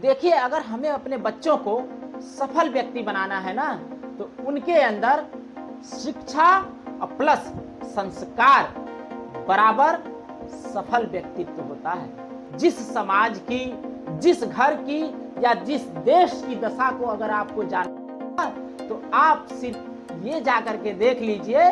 देखिए, अगर हमें अपने बच्चों को सफल व्यक्ति बनाना है ना, तो उनके अंदर शिक्षा और प्लस संस्कार बराबर सफल व्यक्तित्व होता है। जिस समाज की, जिस घर की या जिस देश की दशा को अगर आपको जानना है, तो आप सिर्फ ये जाकर के देख लीजिए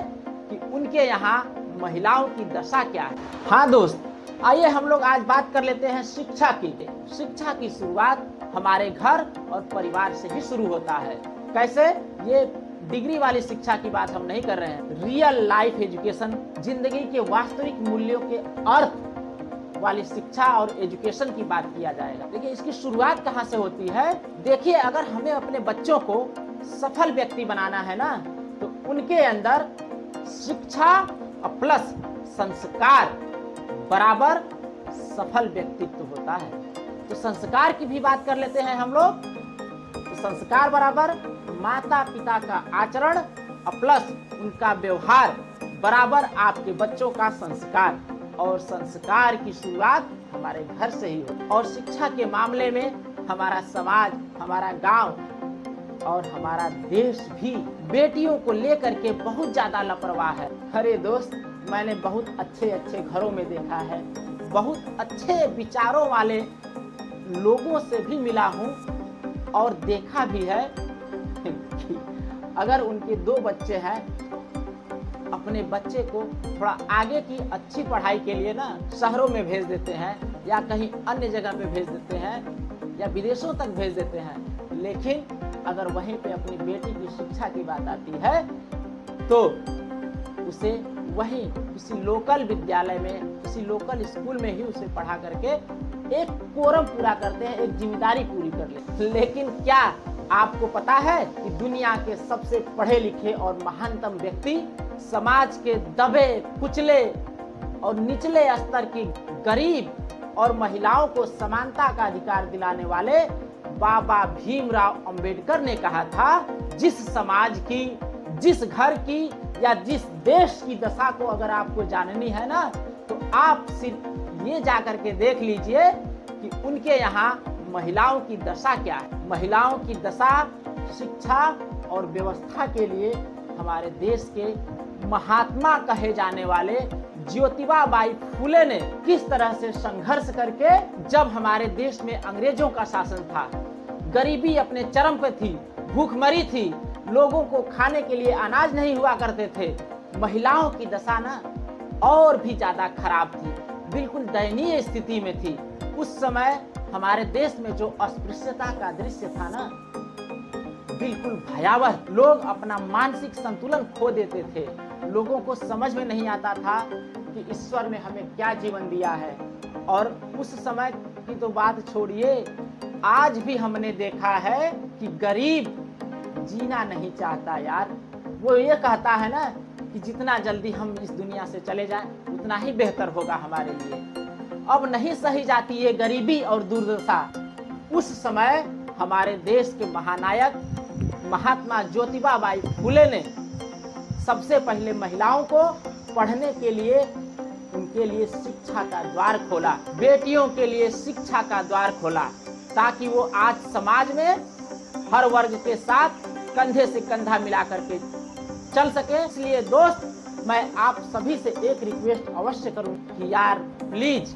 कि उनके यहाँ महिलाओं की दशा क्या है। हाँ दोस्त, आइए हम लोग आज बात कर लेते हैं शिक्षा की। शिक्षा की शुरुआत हमारे घर और परिवार से ही शुरू होता है। कैसे? ये डिग्री वाली शिक्षा की बात हम नहीं कर रहे हैं। रियल लाइफ एजुकेशन, जिंदगी के वास्तविक मूल्यों के अर्थ वाली शिक्षा और एजुकेशन की बात किया जाएगा। देखिए, इसकी शुरुआत कहाँ से होती है? देखिए, अगर हमें अपने बच्चों को सफल व्यक्ति बनाना है ना, तो उनके अंदर शिक्षा और प्लस संस्कार बराबर सफल व्यक्तित्व होता है। तो संस्कार की भी बात कर लेते हैं हम लोग। तो संस्कार बराबर माता पिता का आचरण और प्लस उनका व्यवहार बराबर आपके बच्चों का संस्कार। और संस्कार की शुरुआत हमारे घर से ही हो। और शिक्षा के मामले में हमारा समाज, हमारा गांव और हमारा देश भी बेटियों को लेकर के बहुत ज्यादा लापरवाह है। अरे दोस्त, मैंने बहुत अच्छे अच्छे घरों में देखा है, बहुत अच्छे विचारों वाले लोगों से भी मिला हूँ और देखा भी है कि अगर उनके 2 बच्चे हैं, अपने बच्चे को थोड़ा आगे की अच्छी पढ़ाई के लिए ना शहरों में भेज देते हैं या कहीं अन्य जगह पे भेज देते हैं या विदेशों तक भेज देते हैं। लेकिन अगर वहीं पे अपनी बेटी की शिक्षा की बात आती है तो उसे वहीं किसी लोकल विद्यालय में, किसी लोकल स्कूल में ही उसे पढ़ा करके एक कोरम पूरा करते हैं, एक जिम्मेदारी पूरी कर लेते हैं। लेकिन क्या आपको पता है कि दुनिया के सबसे पढ़े लिखे और महानतम व्यक्ति, समाज के दबे कुचले और निचले स्तर की गरीब और महिलाओं को समानता का अधिकार दिलाने वाले बाबा भीमराव अंबेडकर ने कहा था, जिस समाज की, जिस घर की या जिस देश की दशा को अगर आपको जाननी है ना, तो आप सिर्फ ये जाकर के देख लीजिए कि उनके यहाँ महिलाओं की दशा क्या है। महिलाओं की दशा शिक्षा और व्यवस्था के लिए हमारे देश के महात्मा कहे जाने वाले ज्योतिबा बाई फुले ने किस तरह से संघर्ष करके, जब हमारे देश में अंग्रेजों का शासन था, गरीबी अपने चरम पे थी, भूखमरी थी, लोगों को खाने के लिए अनाज नहीं हुआ करते थे, महिलाओं की दशा ना और भी ज्यादा खराब थी, बिल्कुल दयनीय स्थिति में थी। उस समय हमारे देश में जो अस्पृश्यता का दृश्य था ना, बिल्कुल भयावह। लोग अपना मानसिक संतुलन खो देते थे। लोगों को समझ में नहीं आता था कि ईश्वर ने हमें क्या जीवन दिया है। और उस समय की तो बात छोड़िए, आज भी हमने देखा है कि गरीब जीना नहीं चाहता यार। वो ये कहता है ना कि जितना जल्दी हम इस दुनिया से चले जाएं उतना ही बेहतर होगा हमारे लिए। अब नहीं सही जाती ये गरीबी और दुर्दशा। उस समय हमारे देश के महानायक महात्मा ज्योतिबा बाई फुले ने सबसे पहले महिलाओं को पढ़ने के लिए, उनके लिए शिक्षा का द्वार खोला, बेटियों के लिए शिक्षा का द्वार खोला, ताकि वो आज समाज में हर वर्ग के साथ कंधे से कंधा मिला करके चल सके। इसलिए दोस्त, मैं आप सभी से एक रिक्वेस्ट अवश्य करूं कि यार प्लीज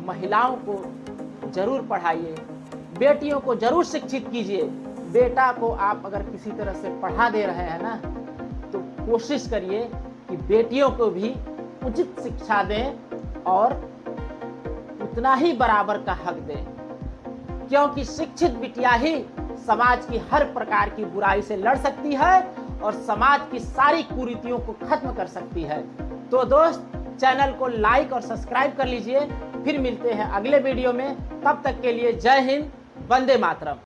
महिलाओं को जरूर पढ़ाइए, बेटियों को जरूर शिक्षित कीजिए। बेटा को आप अगर किसी तरह से पढ़ा दे रहे हैं ना, तो कोशिश करिए कि बेटियों को भी उचित शिक्षा दें और उतना ही बराबर का हक दें, क्योंकि शिक्षित बिटिया ही समाज की हर प्रकार की बुराई से लड़ सकती है और समाज की सारी कुरीतियों को खत्म कर सकती है। तो दोस्त, चैनल को लाइक और सब्सक्राइब कर लीजिए। फिर मिलते हैं अगले वीडियो में। तब तक के लिए जय हिंद, वंदे मातरम।